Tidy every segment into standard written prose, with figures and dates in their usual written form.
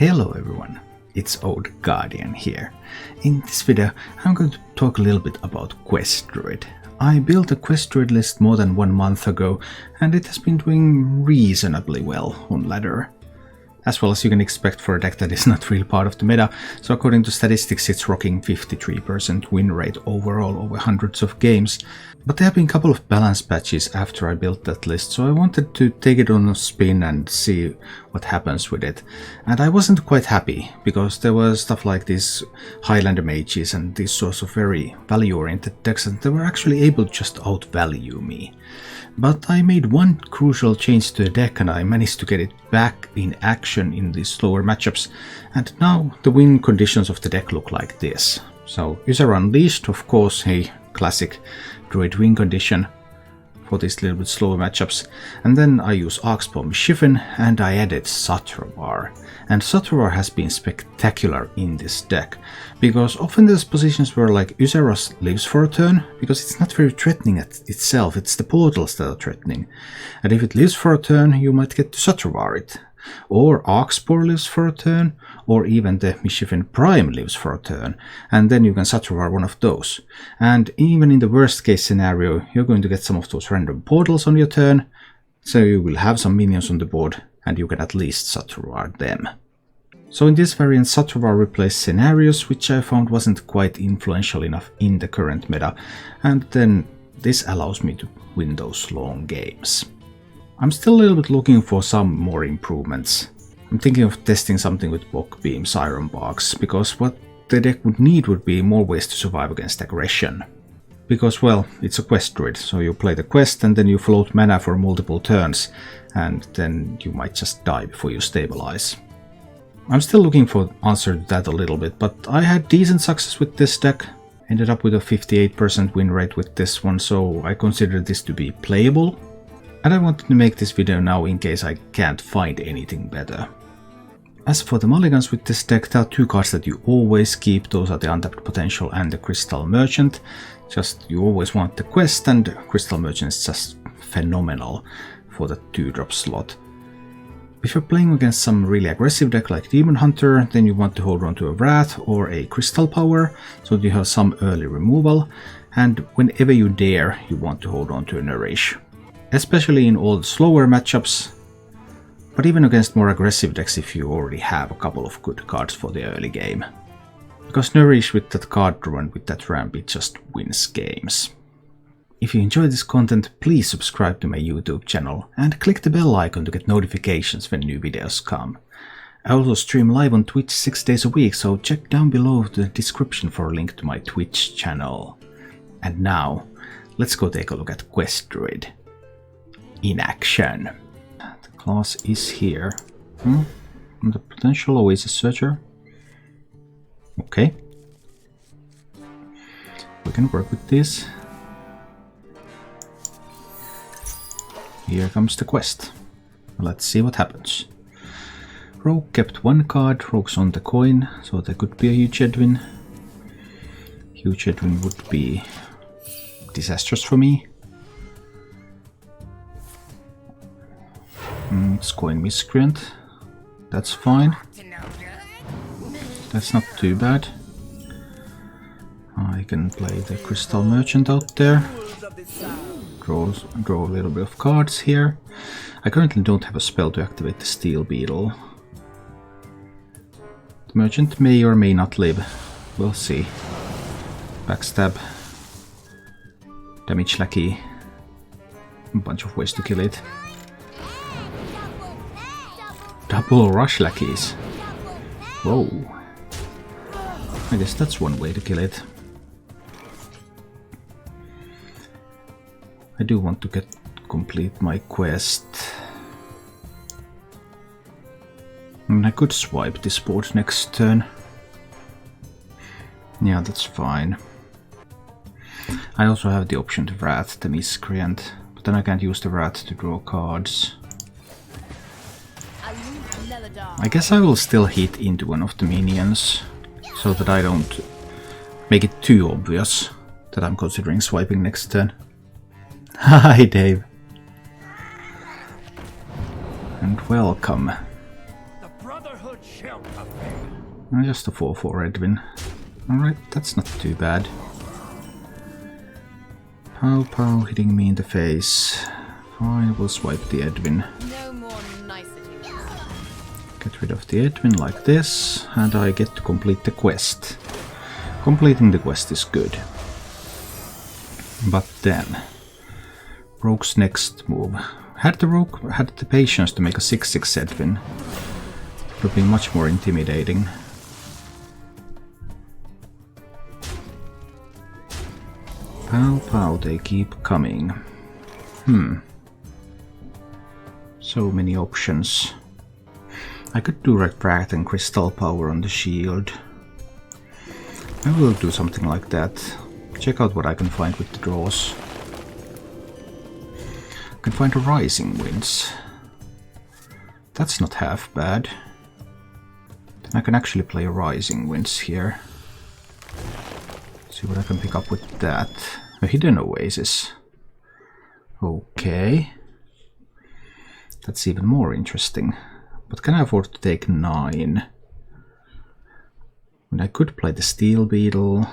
Hello everyone, it's Old Guardian here. In this video I'm going to talk a little bit about Quest Druid. I built a Quest Druid list more than 1 month ago and it has been doing reasonably well on ladder. As well as you can expect for a deck that is not really part of the meta, so according to statistics it's rocking 53% win rate overall over hundreds of games. But there have been a couple of balance patches after I built that list, so I wanted to take it on a spin and see what happens with it. And I wasn't quite happy, because there was stuff like these Highlander mages and these sorts of very value-oriented decks and they were actually able to just outvalue me. But I made one crucial change to the deck and I managed to get it back in action in these slower matchups, and now the win conditions of the deck look like this. So User Unleashed, of course, a classic Druid win condition for these little bit slower matchups, and then I use Archspell Mischiefin and I added Sathrovarr. And Sathrovarr has been spectacular in this deck, because often there's positions where like Useros lives for a turn, because it's not very threatening at itself, it's the portals that are threatening. And if it lives for a turn, you might get to Sathrovarr it. Or Archspore lives for a turn, or even the Mischiefin Prime lives for a turn, and then you can Sathrovarr one of those. And even in the worst case scenario, you're going to get some of those random portals on your turn, so you will have some minions on the board, and you can at least Sathrovarr them. So in this variant, Sathrovarr replaced scenarios, which I found wasn't quite influential enough in the current meta, and then this allows me to win those long games. I'm still a little bit looking for some more improvements. I'm thinking of testing something with Bog Beams, Iron Barks, because what the deck would need would be more ways to survive against aggression. Because, well, it's a quest druid, so you play the quest and then you float mana for multiple turns, and then you might just die before you stabilize. I'm still looking for an answer to that a little bit, but I had decent success with this deck. Ended up with a 58% win rate with this one, so I consider this to be playable. And I wanted to make this video now in case I can't find anything better. As for the mulligans with this deck, there are 2 cards that you always keep. Those are the Untapped Potential and the Crystal Merchant. Just you always want the quest, and Crystal Merchant is just phenomenal for the 2-drop slot. If you're playing against some really aggressive deck like Demon Hunter, then you want to hold on to a Wrath or a Crystal Power, so that you have some early removal, and whenever you dare, you want to hold on to a Nourish. Especially in all the slower matchups, but even against more aggressive decks if you already have a couple of good cards for the early game. Because Nourish with that card draw and with that ramp, it just wins games. If you enjoy this content, please subscribe to my YouTube channel and click the bell icon to get notifications when new videos come. I also stream live on Twitch 6 days a week, so check down below the description for a link to my Twitch channel. And now, let's go take a look at Quest Druid in action. The class is here. The potential Oasis Searcher. Okay. We can work with this. Here comes the quest. Let's see what happens. Rogue kept 1 card, Rogue's on the coin, so there could be a huge headwind. Huge headwind would be disastrous for me. It's coin Miscreant. That's fine. That's not too bad. I can play the Crystal Merchant out there. Draw a little bit of cards here. I currently don't have a spell to activate the Steel Beetle. The Merchant may or may not live. We'll see. Backstab. Damage Lackey. A bunch of ways to kill it. Double Rush Lackeys. Whoa. I guess that's one way to kill it. I do want to complete my quest. And I could swipe this board next turn. Yeah, that's fine. I also have the option to Wrath the Miscreant, but then I can't use the Wrath to draw cards. I guess I will still hit into one of the minions, so that I don't make it too obvious that I'm considering swiping next turn. Hi Dave! And welcome. Just a 4/4 Edwin. Alright, that's not too bad. Pow pow hitting me in the face. Fine, we'll swipe the Edwin. No more niceties. Get rid of the Edwin like this, and I get to complete the quest. Completing the quest is good. But then, Rogue's next move. Had the Rogue had the patience to make a 6/6 Edwin, it would be much more intimidating. Pow pow, they keep coming. So many options. I could do Refract and Crystal Power on the shield. I will do something like that. Check out what I can find with the draws. I can find a Rising Winds. That's not half bad. Then I can actually play a Rising Winds here. See what I can pick up with that. A Hidden Oasis. Okay. That's even more interesting. But can I afford to take 9? And I could play the Steel Beetle.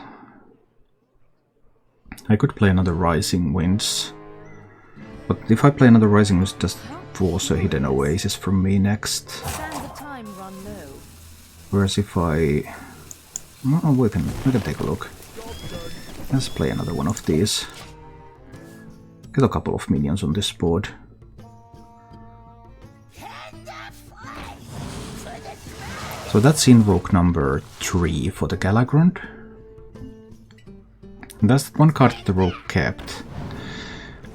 I could play another Rising Winds. But if I play another Rising Winds, just force a Hidden Oasis from me next. Whereas if I... Oh, we can take a look. Let's play another one of these. Get a couple of minions on this board. So that's invoke number 3 for the Galagrond. And that's one card that the Rogue kept,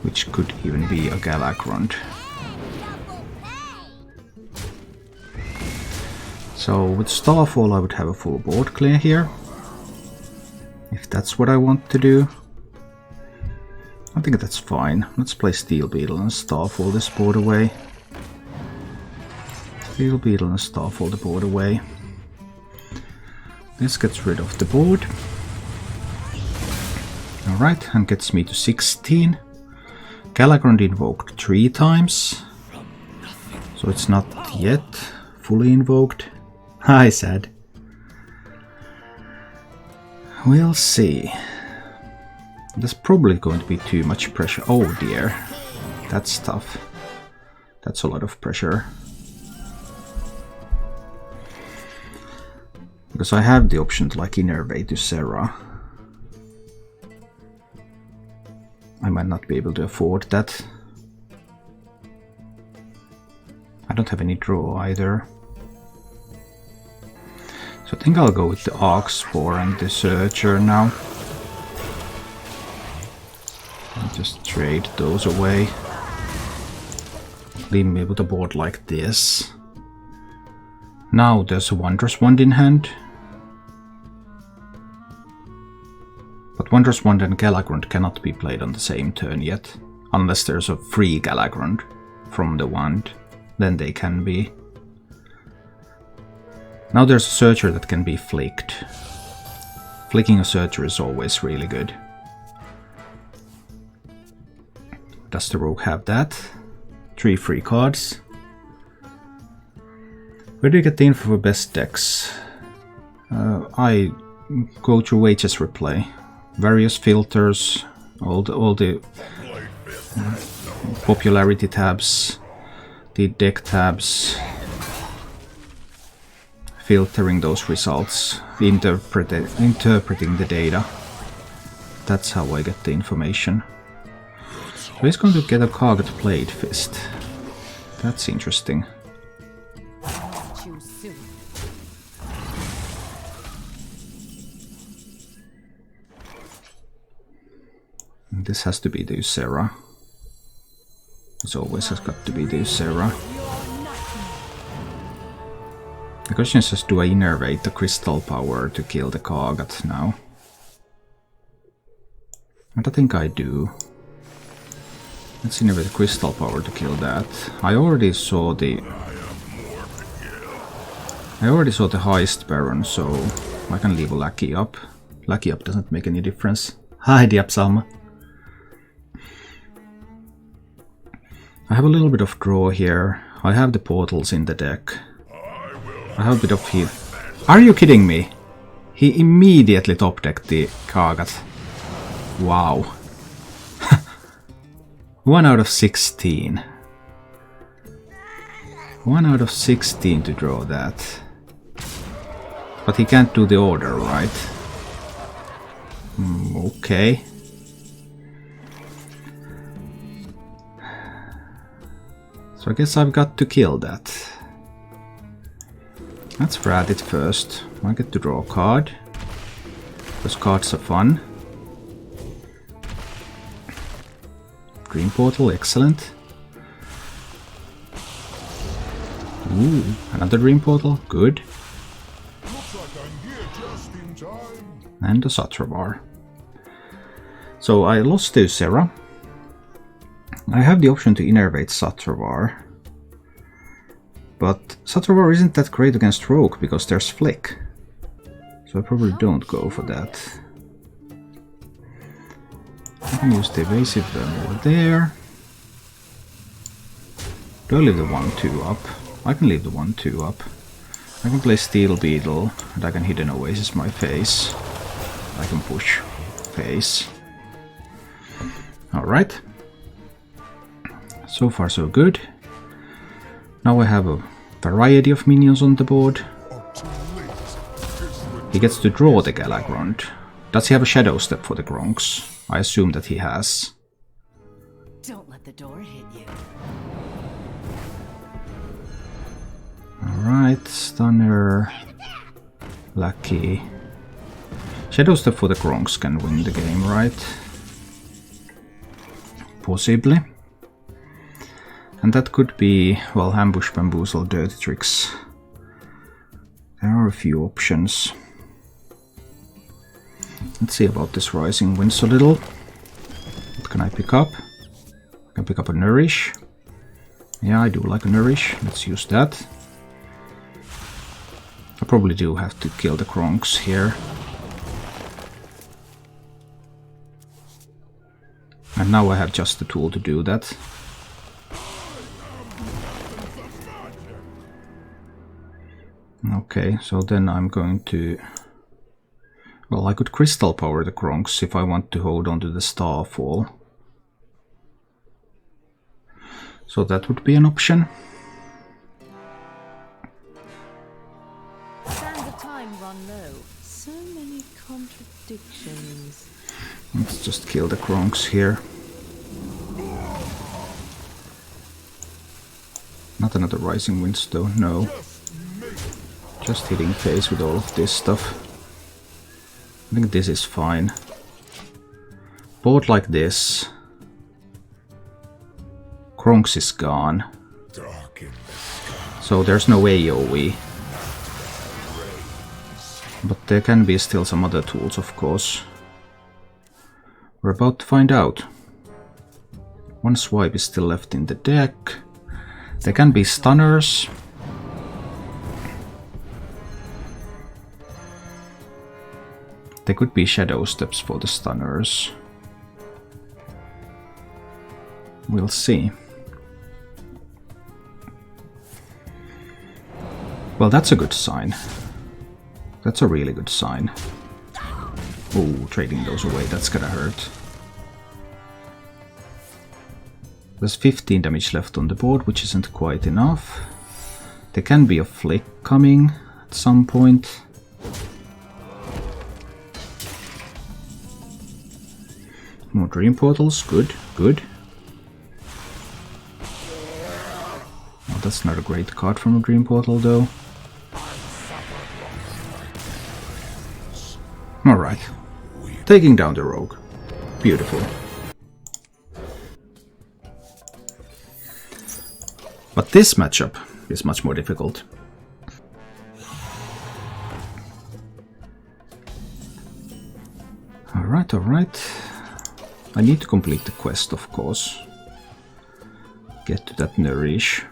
which could even be a Galagrond. So with Starfall I would have a full board clear here, if that's what I want to do. I think that's fine. Let's play Steel Beetle and Starfall this board away. Steel Beetle and Starfall the board away. This gets rid of the board. Alright, and gets me to 16. Galagrond invoked 3 times. So it's not yet fully invoked. Hi, sad. We'll see. There's probably going to be too much pressure. Oh dear. That's tough. That's a lot of pressure. Because I have the option to like Innervate to Serra. I might not be able to afford that. I don't have any draw either. So I think I'll go with the Oxboar and the Searcher now. And just trade those away. Leave me with a board like this. Now there's a Wondrous Wand in hand. But Wondrous Wand and Galagrond cannot be played on the same turn yet. Unless there's a free Galagrond from the wand. Then they can be. Now there's a Searcher that can be flicked. Flicking a Searcher is always really good. Does the Rogue have that? 3 free cards. Where do you get the info for best decks? I go through Wages Replay. Various filters, all the popularity tabs, the deck tabs, filtering those results, interpreting the data. That's how I get the information. So he's going to get a Kargat Blade Fist. That's interesting. This has to be the Ysera. This always has got to be the Ysera. The question is just, do I innervate the Crystal Power to kill the Kargat now? And I think I do. Let's innervate the Crystal Power to kill that. I already saw the Heist Baron, so I can leave a Lackey up. Lackey up doesn't make any difference. Hi, Diapsalma. I have a little bit of draw here. I have the portals in the deck. I have a bit of heal. Are you kidding me? He immediately top decked the Kagat. Wow. 1 out of 16. 1 out of 16 to draw that. But he can't do the order, right? Okay. So I guess I've got to kill that. Let's rat it first. I get to draw a card. Those cards are fun. Dream Portal, excellent. Ooh, another Dream Portal, good. And a Sathrovarr. So I lost to Serra. I have the option to innervate Sathrovarr. But Sathrovarr isn't that great against Rogue because there's Flick. So I probably don't go for that. I can use the evasive over there. Do I leave the 1-2 up? I can leave the 1-2 up. I can play Steel Beetle and I can hit an Oasis my face. I can push face. Alright. So far so good. Now I have a variety of minions on the board. He gets to draw the Galagrond. Does he have a Shadow Step for the Gronks? I assume that he has. Don't let the door hit you. Alright, Stunner. Lucky. Shadow Step for the Gronks can win the game, right? Possibly. And that could be, well, Ambush, Bamboozle, Dirty Tricks. There are a few options. Let's see about this Rising Winds a little. What can I pick up? I can pick up a Nourish. Yeah, I do like a Nourish. Let's use that. I probably do have to kill the Kronks here. And now I have just the tool to do that. Okay, so then I'm going to... Well, I could Crystal Power the Kronks if I want to hold on to the Starfall. So that would be an option. Sands of time run low. So many contradictions. Let's just kill the Kronks here. Not another Rising Winds though, no. Just hitting face with all of this stuff. I think this is fine. Board like this. Kronks is gone. So there's no AoE. But there can be still some other tools, of course. We're about to find out. One swipe is still left in the deck. There can be stunners. There could be Shadow Steps for the stunners. We'll see. Well, that's a good sign. That's a really good sign. Oh, trading those away, that's gonna hurt. There's 15 damage left on the board, which isn't quite enough. There can be a Flick coming at some point. More Dream Portals, good, good. Well, that's not a great card from a Dream Portal though. Alright. Taking down the Rogue. Beautiful. But this matchup is much more difficult. Alright, alright. I need to complete the quest, of course. Get to that Nourish.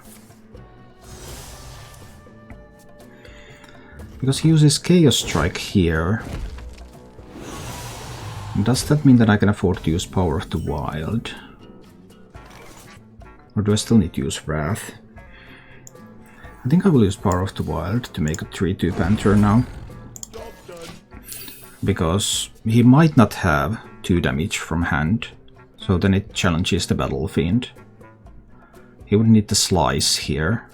Because he uses Chaos Strike here. Does that mean that I can afford to use Power of the Wild? Or do I still need to use Wrath? I think I will use Power of the Wild to make a 3/2 Panther now. Because he might not have 2 damage from hand, so then it challenges the Battle Fiend. He would need the Slice here.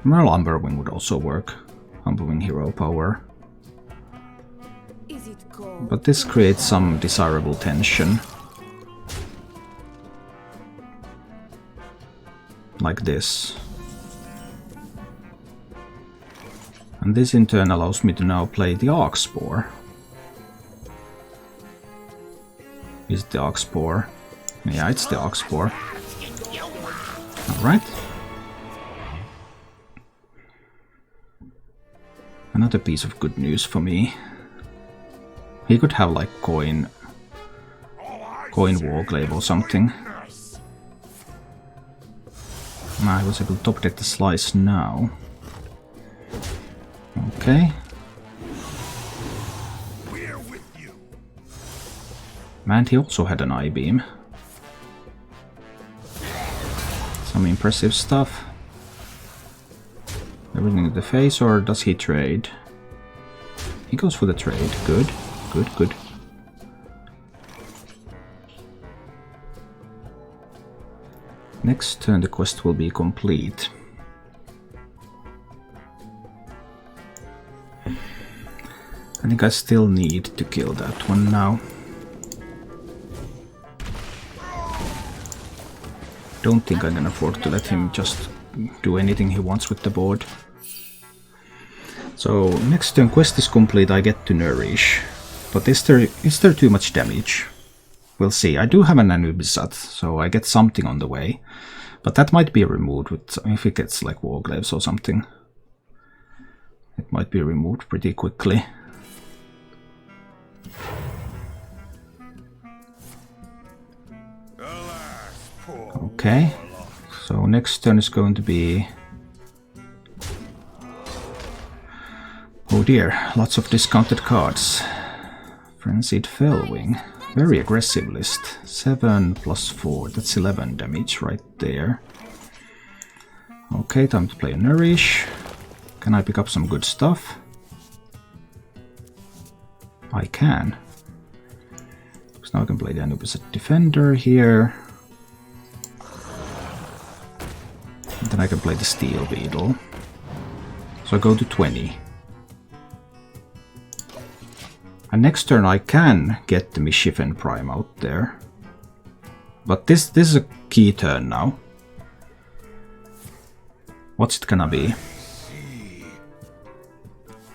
Well, Umberwing would also work. Umberwing Hero Power. But this creates some desirable tension. Like this. And this in turn allows me to now play the Arcspore. Is it the Arcspore? Yeah, it's the Arcspore. Alright. Another piece of good news for me. He could have like coin Warglaive or something. I was able to top deck the Slice now. Okay. And he also had an I-beam. Some impressive stuff. Everything in the face, or does he trade? He goes for the trade. Good, good, good. Next turn the quest will be complete. I think I still need to kill that one now. Don't think I can afford to let him just do anything he wants with the board. So next turn quest is complete, I get to Nourish. But is there too much damage? We'll see. I do have an Anubisat, so I get something on the way. But that might be removed with, if it gets like Warglaives or something. It might be removed pretty quickly. Okay, so next turn is going to be... Oh dear, lots of discounted cards. Frenzied Fellwing. Very aggressive list. 7 plus 4, that's 11 damage right there. Okay, time to play a Nourish. Can I pick up some good stuff? I can. So now I can play the Anubis Defender here. And then I can play the Steel Beetle. So I go to 20. And next turn I can get the Mischiefin Prime out there. But this is a key turn now. What's it gonna be?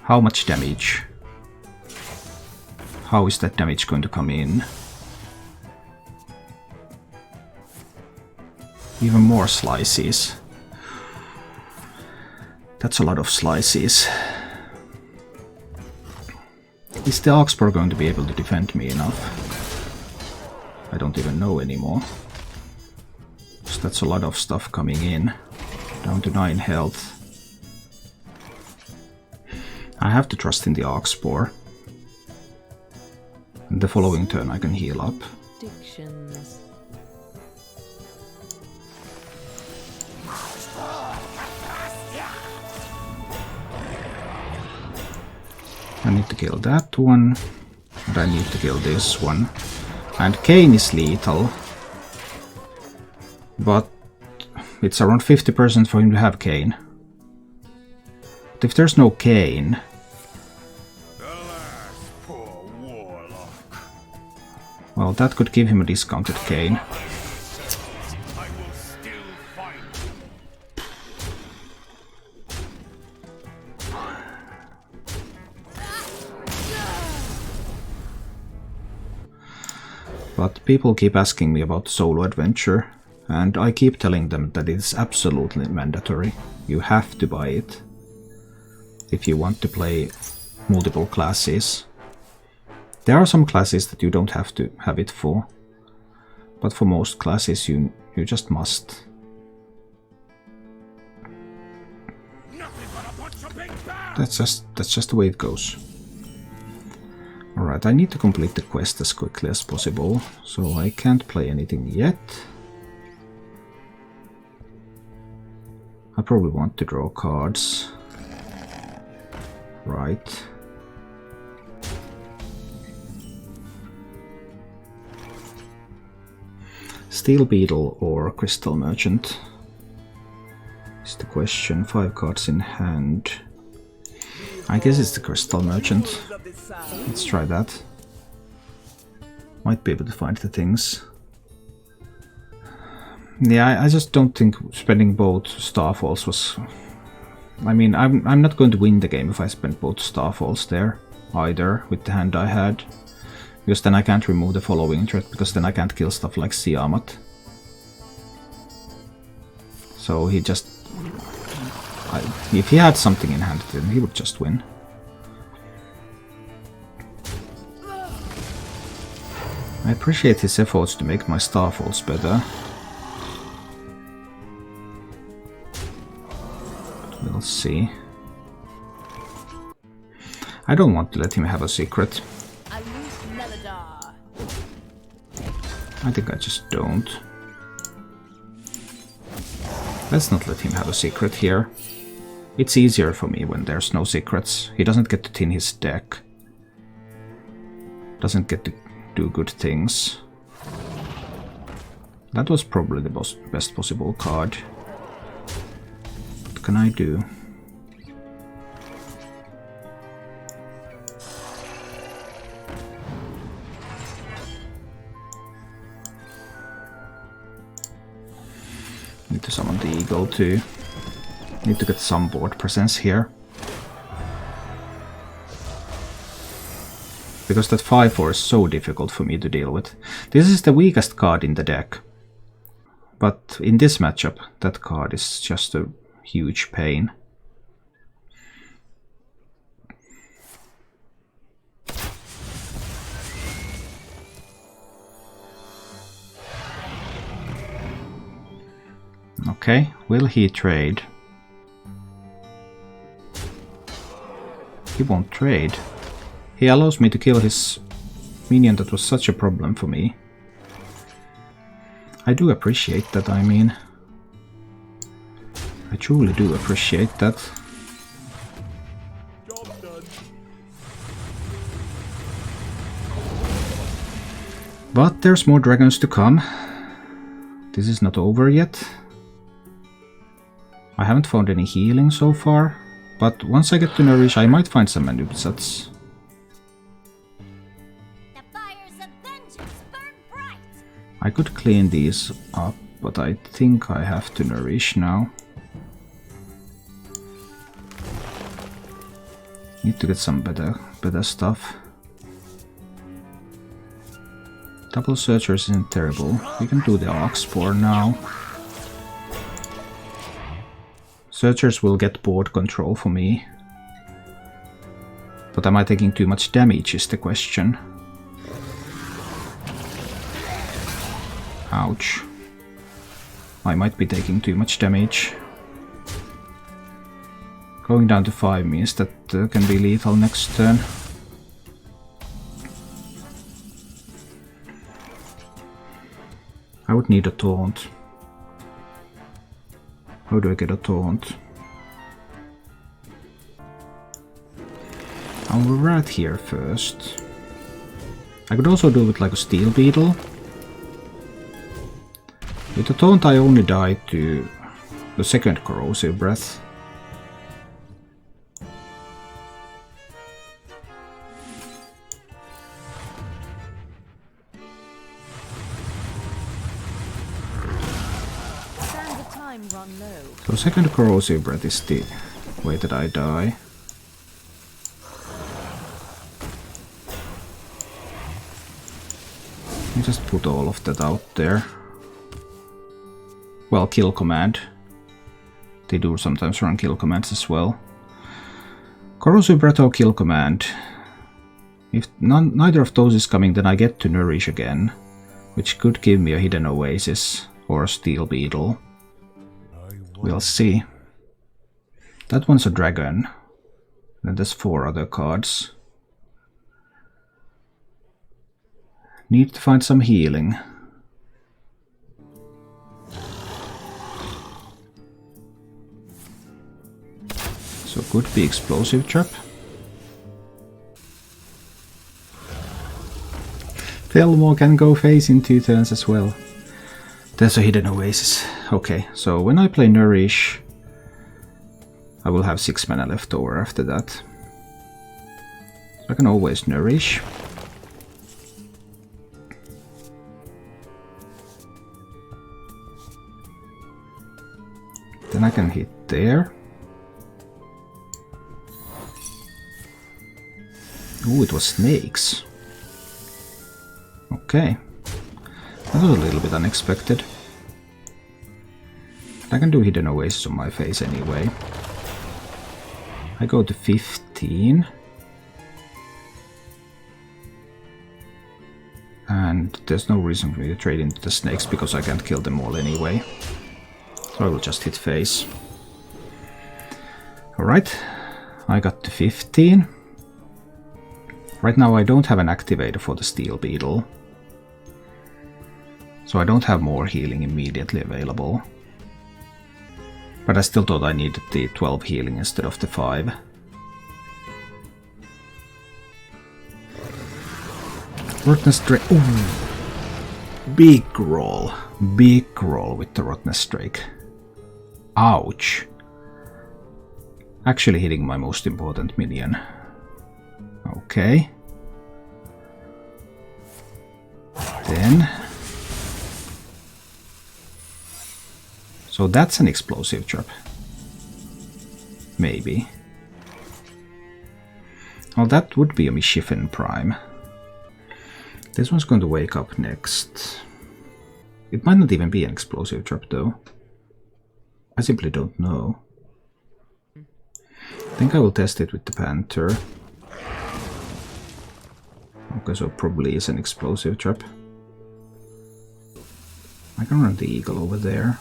How much damage? How is that damage going to come in? Even more slices. That's a lot of slices. Is the Arcspore going to be able to defend me enough? I don't even know anymore. So that's a lot of stuff coming in. Down to 9 health. I have to trust in the Arcspore. And the following turn I can heal up. I need to kill that one, and I need to kill this one. And Kain is lethal, but it's around 50% for him to have Kain. But if there's no Kain... Well, that could give him a discounted Kain. But people keep asking me about the solo adventure, and I keep telling them that it's absolutely mandatory. You have to buy it if you want to play multiple classes. There are some classes that you don't have to have it for, but for most classes you just must. That's just the way it goes. Alright, I need to complete the quest as quickly as possible, so I can't play anything yet. I probably want to draw cards. Right. Steel Beetle or Crystal Merchant is the question. 5 cards in hand. I guess it's the Crystal Merchant. Let's try that. Might be able to find the things. Yeah, I just don't think spending both Starfalls was... I mean, I'm not going to win the game if I spend both Starfalls there, either, with the hand I had. Because then I can't remove the following threat, because then I can't kill stuff like Siamat. So he just... if he had something in hand, then he would just win. I appreciate his efforts to make my Starfalls better. But we'll see. I don't want to let him have a secret. I think I just don't. Let's not let him have a secret here. It's easier for me when there's no secrets. He doesn't get to thin his deck. Doesn't get to do good things. That was probably the best possible card. What can I do? Need to summon the eagle too. Need to get some board presence here. Because that 5/4 is so difficult for me to deal with. This is the weakest card in the deck. But in this matchup, that card is just a huge pain. Okay, will he trade? He won't trade. He allows me to kill his minion that was such a problem for me. I do appreciate that, I mean. I truly do appreciate that. But there's more dragons to come. This is not over yet. I haven't found any healing so far, but once I get to Nourish I might find some manusets. I could clean these up, but I think I have to Nourish now. Need to get some better stuff. Double Searchers isn't terrible. We can do the Oxboar now. Searchers will get board control for me. But am I taking too much damage is the question. Ouch. I might be taking too much damage. Going down to 5 means that can be lethal next turn. I would need a taunt. How do I get a taunt? I'll rat here first. I could also do it like a Steel Beetle. With the taunt I only die to the second Corrosive Breath. So second Corrosive Breath is the way that I die. I just put all of that out there. Well, kill command. They do sometimes run kill commands as well. Corrosive Breath or kill command. If neither of those is coming, then I get to Nourish again, which could give me a Hidden Oasis or a Steel Beetle. We'll see. That one's a dragon. Then there's 4 other cards. Need to find some healing. So could be explosive trap. Fillmore can go face in 2 turns as well. There's a hidden oasis. Okay, so when I play Nourish, I will have 6 mana left over after that. So I can always Nourish. Then I can hit there. Ooh, it was snakes. Okay. That was a little bit unexpected. I can do Hidden Oasis on my face anyway. I go to 15. And there's no reason for me to trade into the snakes because I can't kill them all anyway. So I will just hit face. Alright, I got to 15. Right now I don't have an activator for the Steel Beetle. So I don't have more healing immediately available. But I still thought I needed the 12 healing instead of the 5. Rottenness Drake. Ooh. Big roll. Big roll with the Rottenness Drake. Ouch. Actually hitting my most important minion. Okay. Then. So that's an explosive trap. Maybe. Well, that would be a Mischiefin Prime. This one's going to wake up next. It might not even be an explosive trap though. I simply don't know. I think I will test it with the Panther. Okay, so it probably is an explosive trap. I can run the Eagle over there.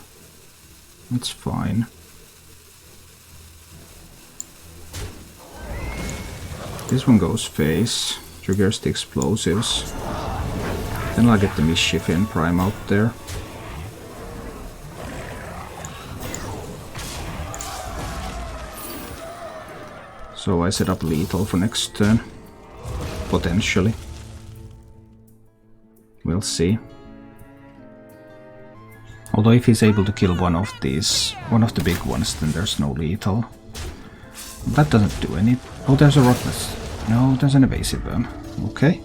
That's fine. This one goes face, triggers the explosives. Then I'll get the Mischiefin Prime out there. So I set up lethal for next turn. Potentially. We'll see. Although if he's able to kill one of the big ones, then there's no lethal. That doesn't do any... Oh, there's a Rottenness. No, there's an evasive burn. Okay.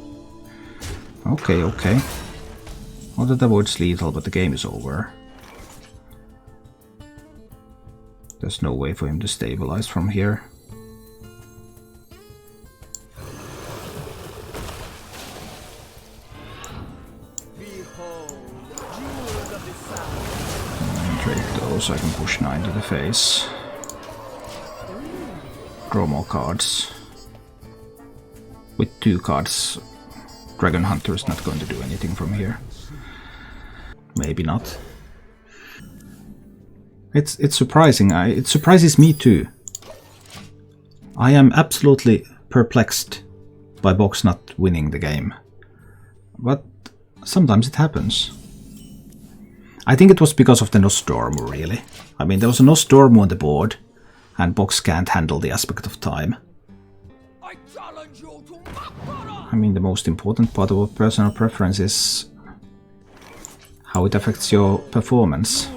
Okay, okay. Well, that avoids lethal, but the game is over. There's no way for him to stabilize from here. So I can push 9 to the face. Draw more cards. With 2 cards, Dragon Hunter is not going to do anything from here. Maybe not. It's surprising. It surprises me too. I am absolutely perplexed by Box not winning the game. But sometimes it happens. I think it was because of the Nostormu, really. I mean, there was a Nostormu on the board, and Box can't handle the aspect of time. I mean, the most important part of a personal preference is how it affects your performance.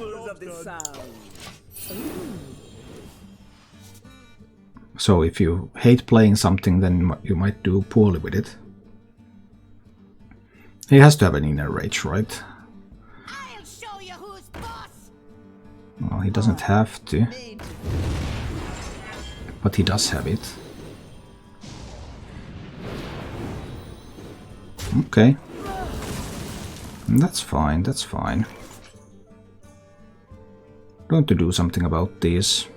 So if you hate playing something, then you might do poorly with it. He has to have an inner rage, right? Well, he doesn't have to, but he does have it. Okay. That's fine, that's fine. Going to do something about this.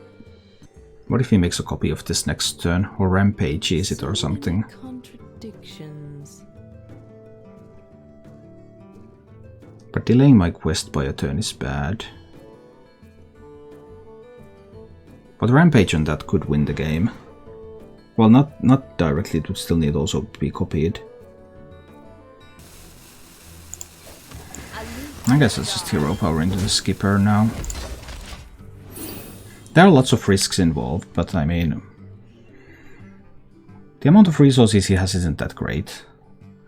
What if he makes a copy of this next turn, or rampages it or something? Contradictions. But delaying my quest by a turn is bad. But Rampage on that could win the game. Well, not directly, it would still need also to be copied. I guess let's just hero power into the skipper now. There are lots of risks involved, but I mean, the amount of resources he has isn't that great.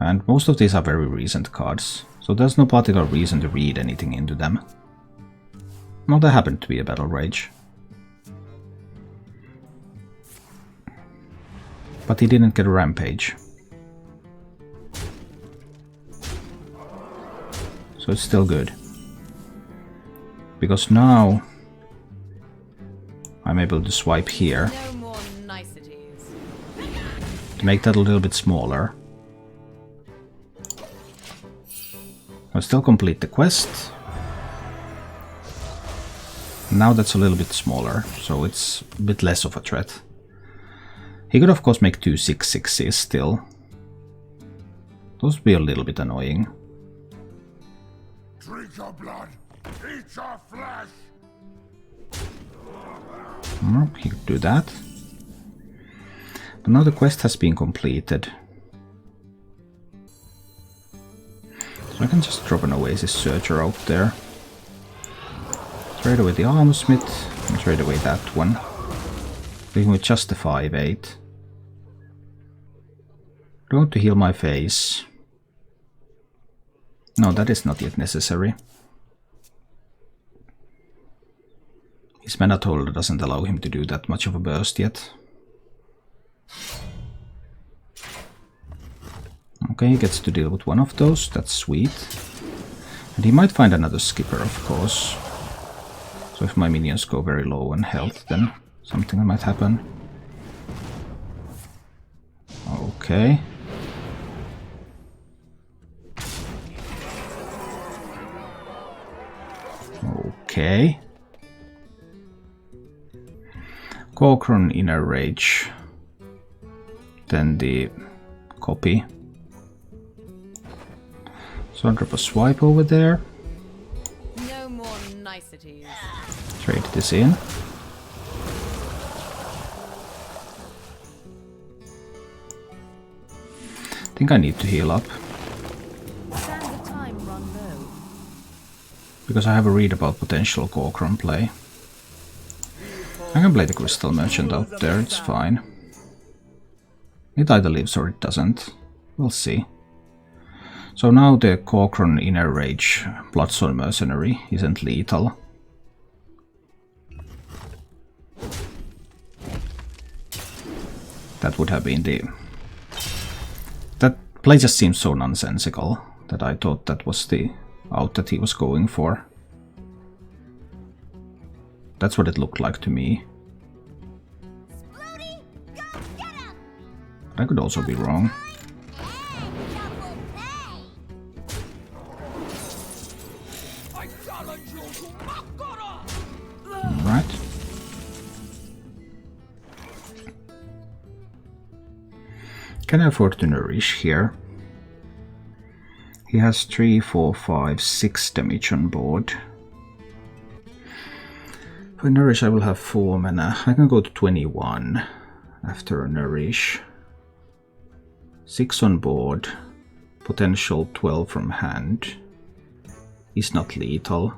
And most of these are very recent cards, so there's no particular reason to read anything into them. Well, there happened to be a Battle Rage. But he didn't get a Rampage. So it's still good. Because now I'm able to swipe here No more niceties. to make that a little bit smaller. I'll still complete the quest. Now that's a little bit smaller, so it's a bit less of a threat. He could of course make 2 6/6s still. Those would be a little bit annoying. Drink your blood, eat your flesh. He could do that. But now the quest has been completed. So I can just drop an Oasis Searcher out there. Trade away the Armorsmith and trade away that one. Leaving with just the 5/8. Going to heal my face. No, that is not yet necessary. His mana total doesn't allow him to do that much of a burst yet. Okay, he gets to deal with one of those, that's sweet. And he might find another skipper, of course. So if my minions go very low on health, then something might happen. Okay. Okay. Cochrane Inner Rage. Then the copy. So I'll drop a swipe over there. No more niceties. Trade this in. I think I need to heal up. Standard time run low. Because I have a read about potential Cochrane play. I can play the Crystal Merchant out there, it's fine. It either lives or it doesn't. We'll see. So now the Cochrane Inner Rage Bloodstone Mercenary isn't lethal. That would have been the... That play just seems so nonsensical that I thought that was the out that he was going for. That's what it looked like to me. But I could also be wrong. Alright. Can I afford to nourish here? He has 3, 4, 5, 6 damage on board. For nourish I will have 4 mana. I can go to 21 after a nourish. 6 on board. Potential 12 from hand. He's not lethal.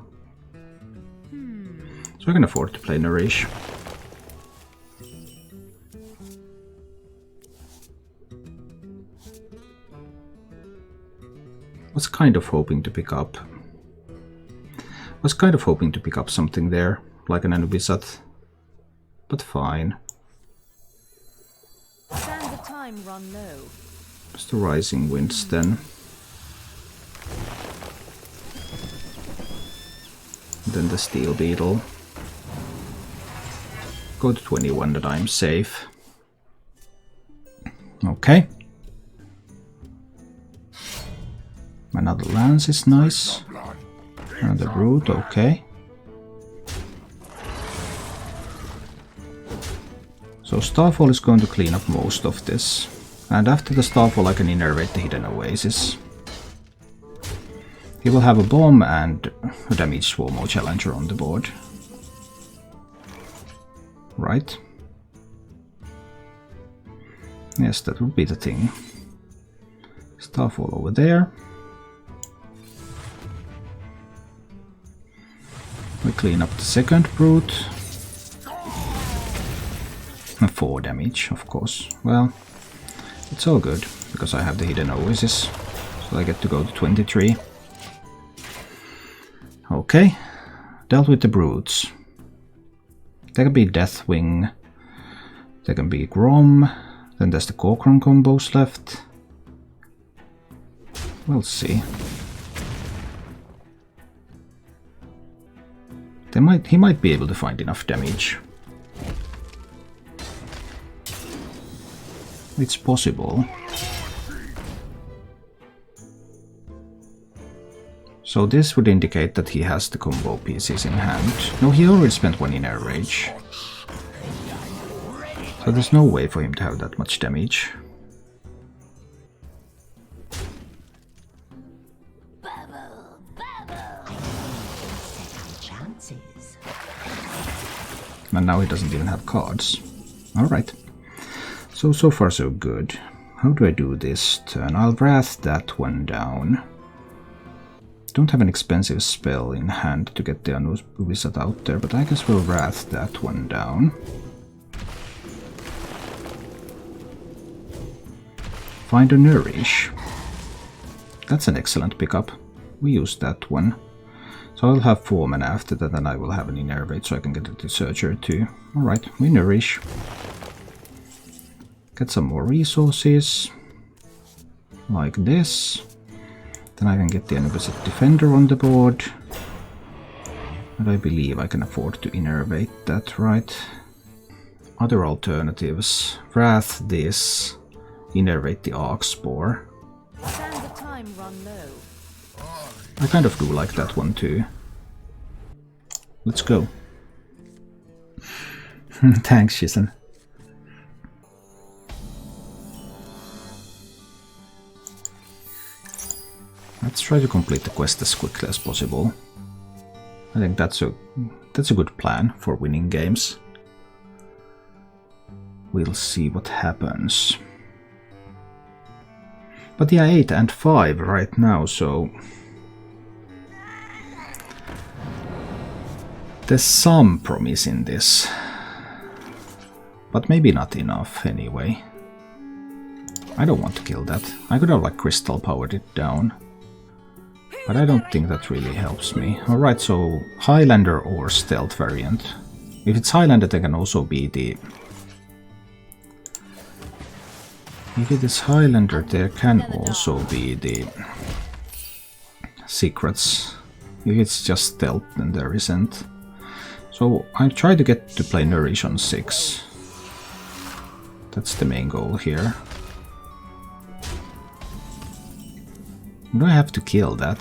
So I can afford to play nourish. Was kind of hoping to pick up. Something there, like an Anubisat. But fine. Standard time run low. Just the Rising Winds then. Then the Steel Beetle. Go to 21 that I'm safe. Okay. Another lance is nice. Another root, okay. So Starfall is going to clean up most of this. And after the Starfall I can innervate the Hidden Oasis. He will have a bomb and a damage Swarmo Challenger on the board. Right. Yes, that would be the thing. Starfall over there. We clean up the second brute. 4 damage, of course. Well, it's all good, because I have the Hidden Oasis, so I get to go to 23. Okay, dealt with the brutes. There can be Deathwing, there can be Grom, then there's the Corcoran combos left. We'll see. He might be able to find enough damage. It's possible. So this would indicate that he has the combo pieces in hand. No, he already spent 1 Inner Rage. So there's no way for him to have that much damage. And now he doesn't even have cards. Alright. So far so good. How do I do this turn? I'll Wrath that one down. Don't have an expensive spell in hand to get the Wizard out there, but I guess we'll Wrath that one down. Find a Nourish. That's an excellent pickup. We use that one. So I'll have 4 mana after that, and I will have an Innervate so I can get the Searcher too. Alright, we Nourish. Get some more resources. Like this. Then I can get the Anubis Defender on the board. And I believe I can afford to Innervate that, right? Other alternatives. Wrath this. Innervate the Arcspore. I kind of do like that one too. Let's go. Thanks, Shizen. Let's try to complete the quest as quickly as possible. I think that's a good plan for winning games. We'll see what happens. But yeah, 8 and 5 right now, so there's some promise in this. But maybe not enough anyway. I don't want to kill that. I could have like crystal powered it down. But I don't think that really helps me. Alright, so Highlander or Stealth variant. If it's Highlander, there can also be the... If it is Highlander, there can also be the secrets. If it's just Stealth, then there isn't. So I try to get to play Nourish on 6. That's the main goal here. Do I have to kill that?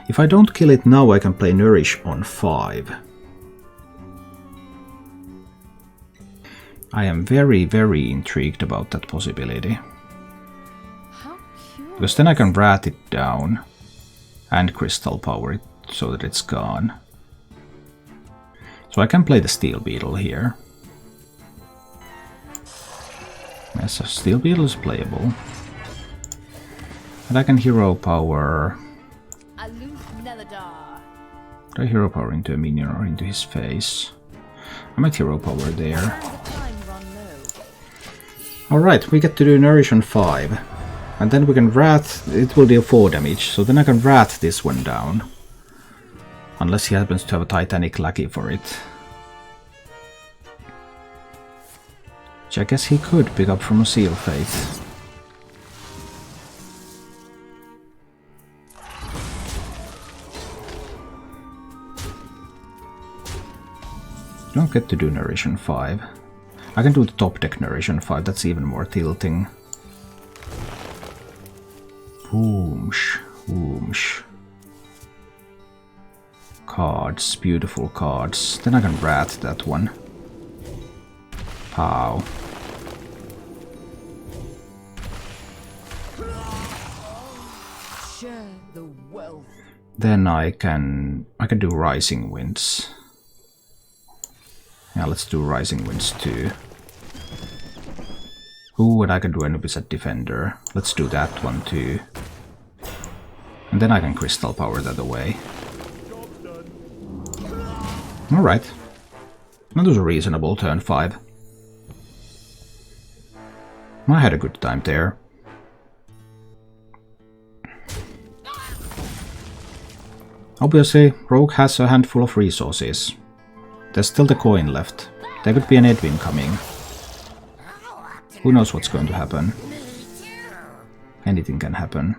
If I don't kill it now, I can play Nourish on 5. I am very, very intrigued about that possibility. Because then I can Wrath it down and Crystal Power it so that it's gone. So I can play the Steel Beetle here. Yes, a Steel Beetle is playable. And I can Hero Power... Do I Hero Power into a minion or into his face? I might Hero Power there. Alright, we get to do Nourish on 5. And then we can Wrath, it will deal 4 damage, so then I can Wrath this one down. Unless he happens to have a Titanic Lackey for it. Which I guess he could pick up from a Seal Fate. You don't get to do Nourish on 5. I can do the top deck Nourish on 5, that's even more tilting. Whoomsh, whoomsh. Cards, beautiful cards. Then I can Wrath that one. Pow. Then I can do Rising Winds. Yeah, let's do Rising Winds too. Ooh, and I can do Anubis Defender. Let's do that one too. And then I can Crystal Power that away. Alright. That was a reasonable turn 5. I had a good time there. Obviously, Rogue has a handful of resources. There's still the coin left. There could be an Edwin coming. Who knows what's going to happen? Anything can happen.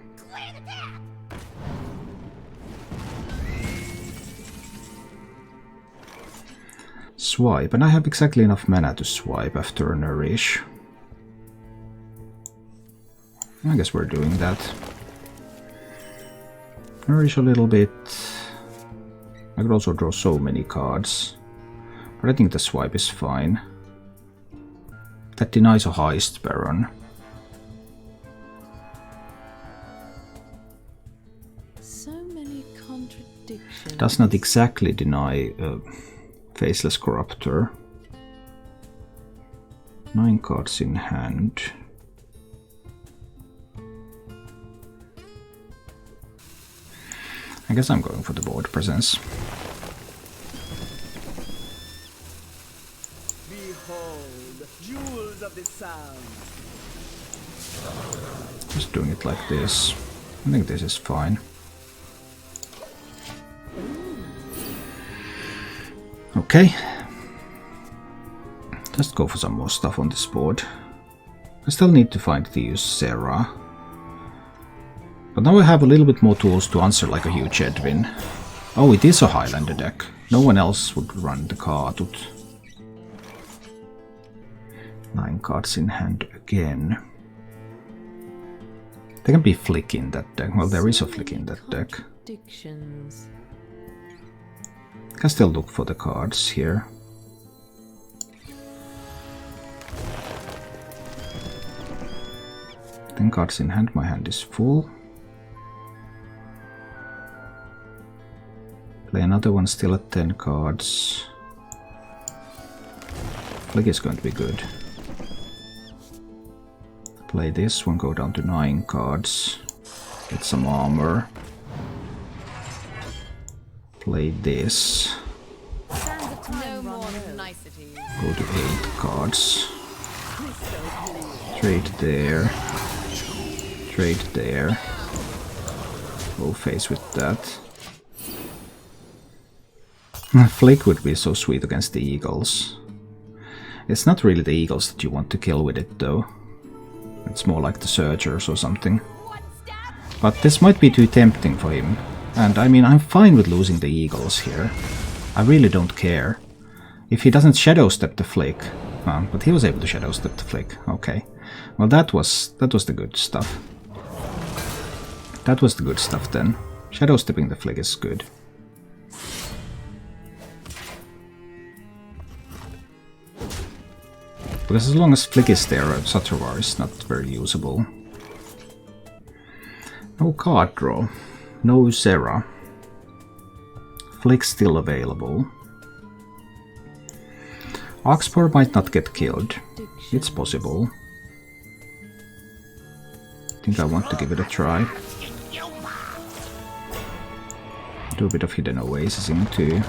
Swipe, and I have exactly enough mana to swipe after a nourish. I guess we're doing that. Nourish a little bit. I could also draw so many cards. But I think the swipe is fine. That denies a Heist Baron. So many contradictions. Does not exactly deny a Faceless Corruptor. 9 cards in hand. I guess I'm going for the board presence. Behold, jewels of the sound. Just doing it like this. I think this is fine. Okay. Just go for some more stuff on this board. I still need to find the Ysera. But now I have a little bit more tools to answer like a huge Edwin. Oh, it is a Highlander deck. No one else would run the Kartut. 9 cards in hand again. There can be Flick in that deck. Well, there is a Flick in that deck. Can still look for the cards here. Ten cards in hand, my hand is full. Play another one still at 10 cards. Flick is going to be good. Play this one, go down to 9 cards. Get some armor. Play this. No more niceties. Go to 8 cards. Trade there. Trade there. Go face with that. Flick would be so sweet against the Eagles. It's not really the Eagles that you want to kill with it though. It's more like the Searchers or something. But this might be too tempting for him. And I mean, I'm fine with losing the Eagles here. I really don't care. If he doesn't Shadow Step the Flick. But he was able to Shadow Step the Flick. Okay. Well, that was the good stuff. That was the good stuff then. Shadow Stepping the Flick is good. Because as long as Flick is there, Sathrovarr is not very usable. No card draw. No Ysera. Flick still available. Oxboar might not get killed. It's possible. I think I want to give it a try. Do a bit of Hidden Oasising too.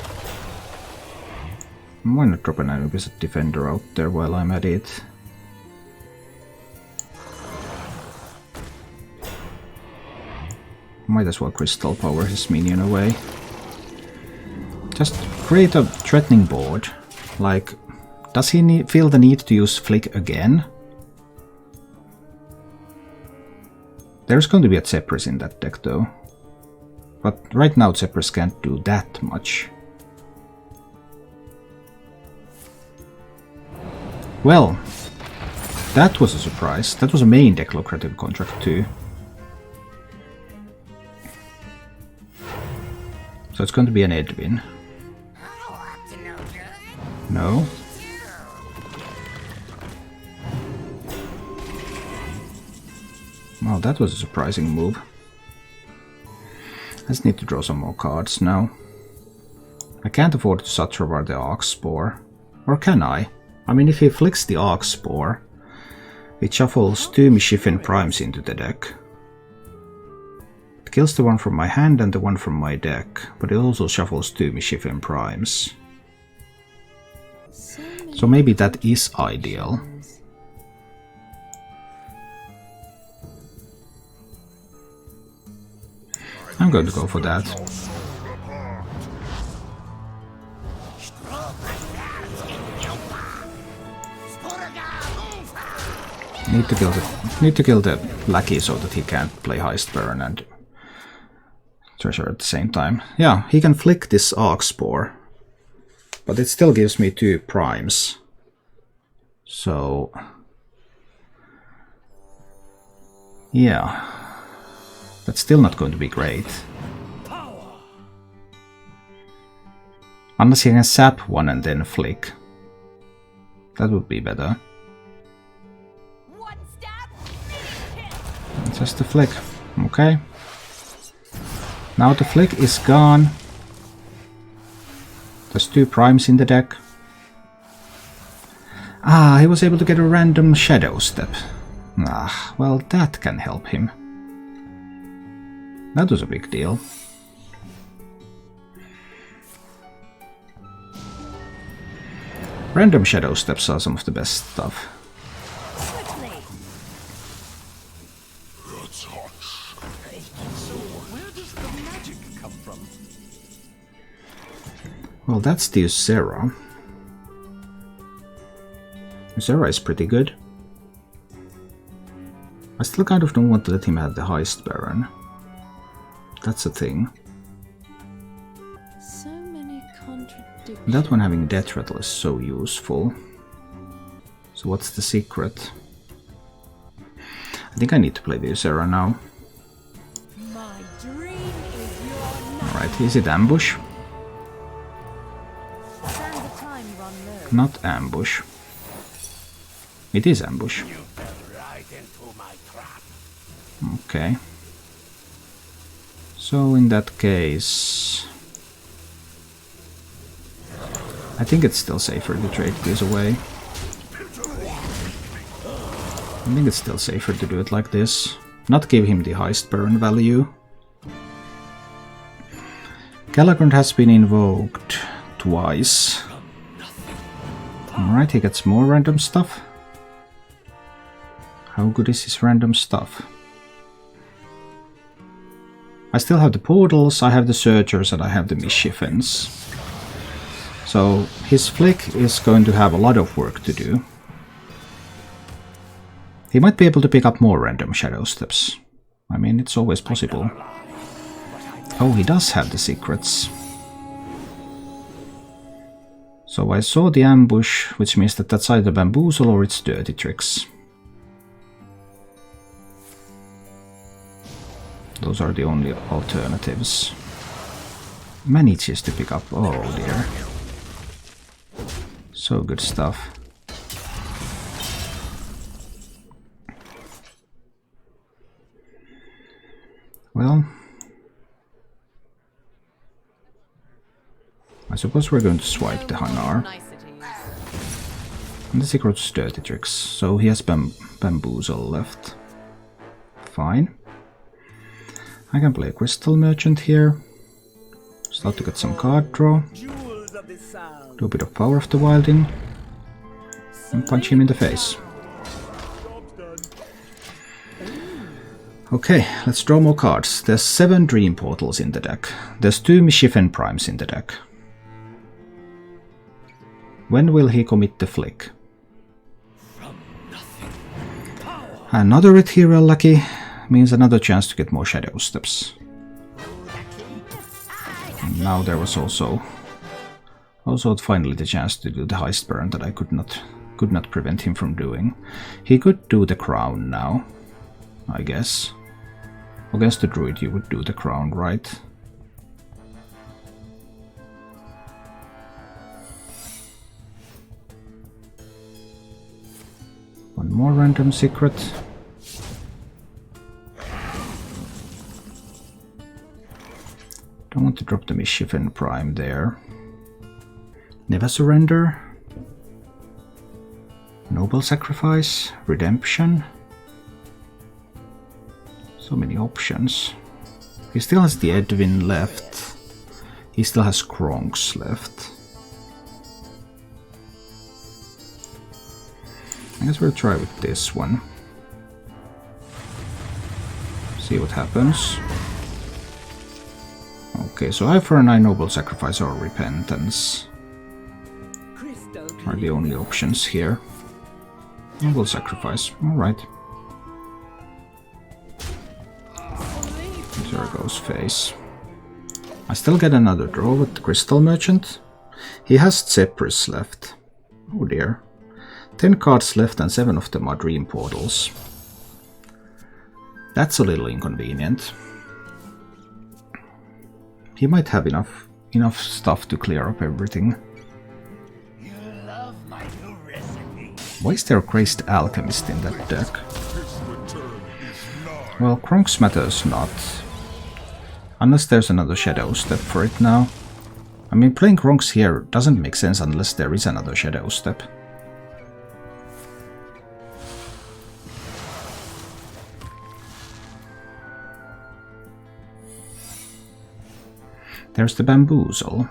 Why not drop an Anubis Defender out there while I'm at it? Might as well Crystal Power his minion away. Just create a threatening board. Like, does he feel the need to use Flick again? There's going to be a Zephrys in that deck though. But right now Zephrys can't do that much. Well, that was a surprise. That was a main deck lucrative contract too. So it's going to be an Edwin. No? Well, that was a surprising move. I just need to draw some more cards now. I can't afford to Sathrovarr the Oxboar. Or can I? I mean, if he flicks the Oxboar, it shuffles 2 Misshifen Primes into the deck. It kills the one from my hand and the one from my deck, but it also shuffles 2 Misshifen Primes. So maybe that is ideal. I'm going to go for that. Need to kill the lackey so that he can't play Heist Baron and Treasure at the same time. Yeah, he can flick this Arc Spore, but it still gives me 2 primes. So yeah, that's still not going to be great. Unless he can sap one and then flick. That would be better. Just a flick. Okay. Now the flick is gone. There's 2 primes in the deck. Ah, he was able to get a random Shadow Step. Ah, well, that can help him. That was a big deal. Random Shadow Steps are some of the best stuff. Well, that's the Usera. Usera is pretty good. I still kind of don't want to let him have the Heist Baron. That's a thing. So many contradictions. That one having Death Rattle is so useful. So what's the secret? I think I need to play the Usera now. Alright, is it ambush? Not ambush. It is ambush. Okay. So in that case, I think it's still safer to trade these away. I think it's still safer to do it like this. Not give him the Heist Baron value. Galagrand has been invoked twice. Alright, he gets more random stuff. How good is his random stuff? I still have the portals, I have the searchers, and I have the mischiefens. So his flick is going to have a lot of work to do. He might be able to pick up more random Shadow Steps. I mean, it's always possible. Oh, he does have the secrets. So I saw the ambush, which means that that's either Bamboozle or it's Dirty Tricks. Those are the only alternatives. Manages to pick up, oh dear. So good stuff. Well, I suppose we're going to swipe the Hanar. And the secret's Dirty Tricks, so he has Bamboozle left. Fine. I can play a Crystal Merchant here. Start to get some card draw. Do a bit of Power of the Wilding. And punch him in the face. Okay, let's draw more cards. There's 7 Dream Portals in the deck. There's 2 Misshifen Primes in the deck. When will he commit the flick? Another Ethereal Lucky means another chance to get more Shadow Steps. And now there was also finally the chance to do the Heist Baron that I could not prevent him from doing. He could do the Crown now, I guess. Against the Druid you would do the Crown, right? One more random secret. Don't want to drop the Misshifen Prime there. Never Surrender. Noble Sacrifice. Redemption. So many options. He still has the Edwin left. He still has Kronks left. I guess we'll try with this one. See what happens. Okay, so Eye for an Eye, Noble Sacrifice or Repentance are the only options here. Noble Sacrifice, alright. There goes face. I still get another draw with the Crystal Merchant. He has Zephrys left. Oh dear. 10 cards left and 7 of them are Dream Portals. That's a little inconvenient. He might have enough stuff to clear up everything. You love my new recipe. Why is there a Crazed Alchemist in that deck? Well, Kronk's matters not. Unless there's another Shadow Step for it now. I mean, playing Kronk's here doesn't make sense unless there is another Shadow Step. There's the Bamboozle.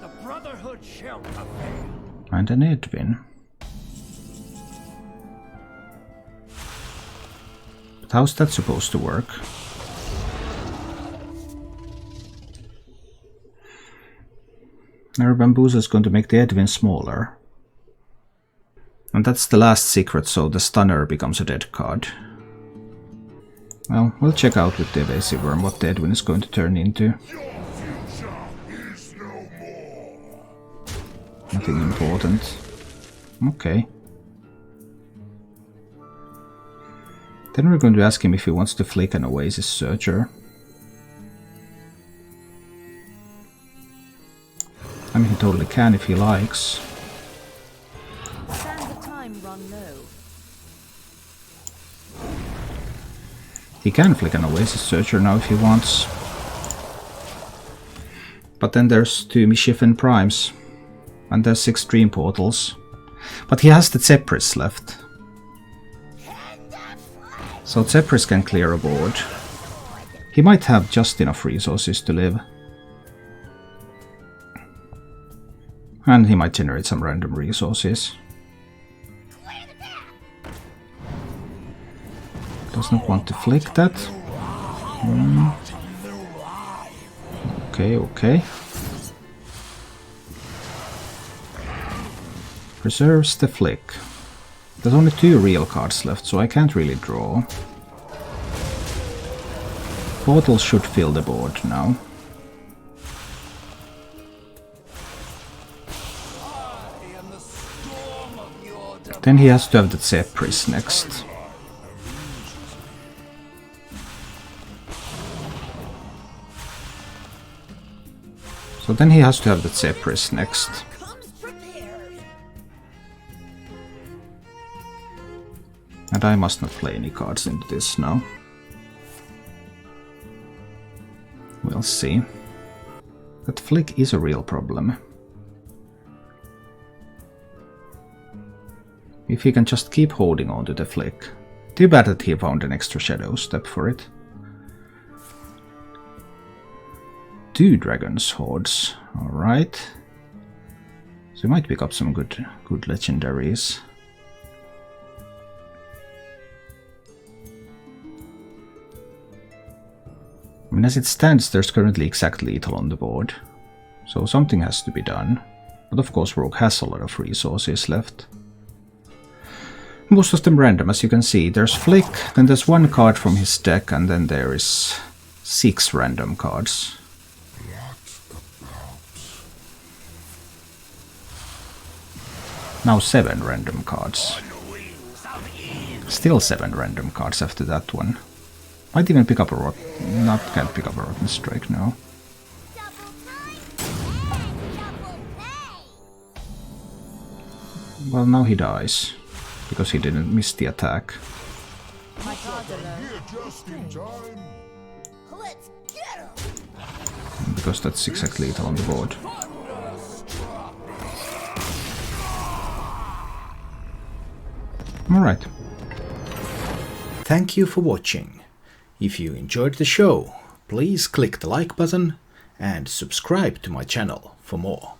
The Brotherhood shall prevail. And an Edwin. But how's that supposed to work? Our Bamboozle is going to make the Edwin smaller. And that's the last secret, so the Stunner becomes a dead card. Well, we'll check out with the Evasive Worm what the Edwin is going to turn into. Nothing important. Okay. Then we're going to ask him if he wants to flick an Oasis Searcher. I mean, he totally can if he likes. Sands of time run low. He can flick an Oasis Searcher now if he wants. But then there's 2 Mischief Primes. And there's 6 Dream Portals. But he has the Zephrys left. So Zephrys can clear a board. He might have just enough resources to live. And he might generate some random resources. Does not want to flick that. Okay, okay. Preserves the flick. There's only 2 real cards left, so I can't really draw. Portals should fill the board now. Then he has to have the Zephrys next. So then he has to have the Zephrys next. And I must not play any cards into this now. We'll see. That flick is a real problem. If he can just keep holding on to the flick. Too bad that he found an extra Shadow Step for it. 2 Dragon's Hordes. Alright. So he might pick up some good legendaries. I mean, as it stands, there's currently exact lethal on the board. So something has to be done. But of course Rogue has a lot of resources left. Most of them random, as you can see. There's Flick, then there's 1 card from his deck, and then there is 6 random cards. Now 7 random cards. Still 7 random cards after that one. Might even pick up a can't pick up a Rotten Strike now. Well, now he dies. Because he didn't miss the attack. And because that's exactly lethal on the board. Alright. Thank you for watching. If you enjoyed the show, please click the like button and subscribe to my channel for more.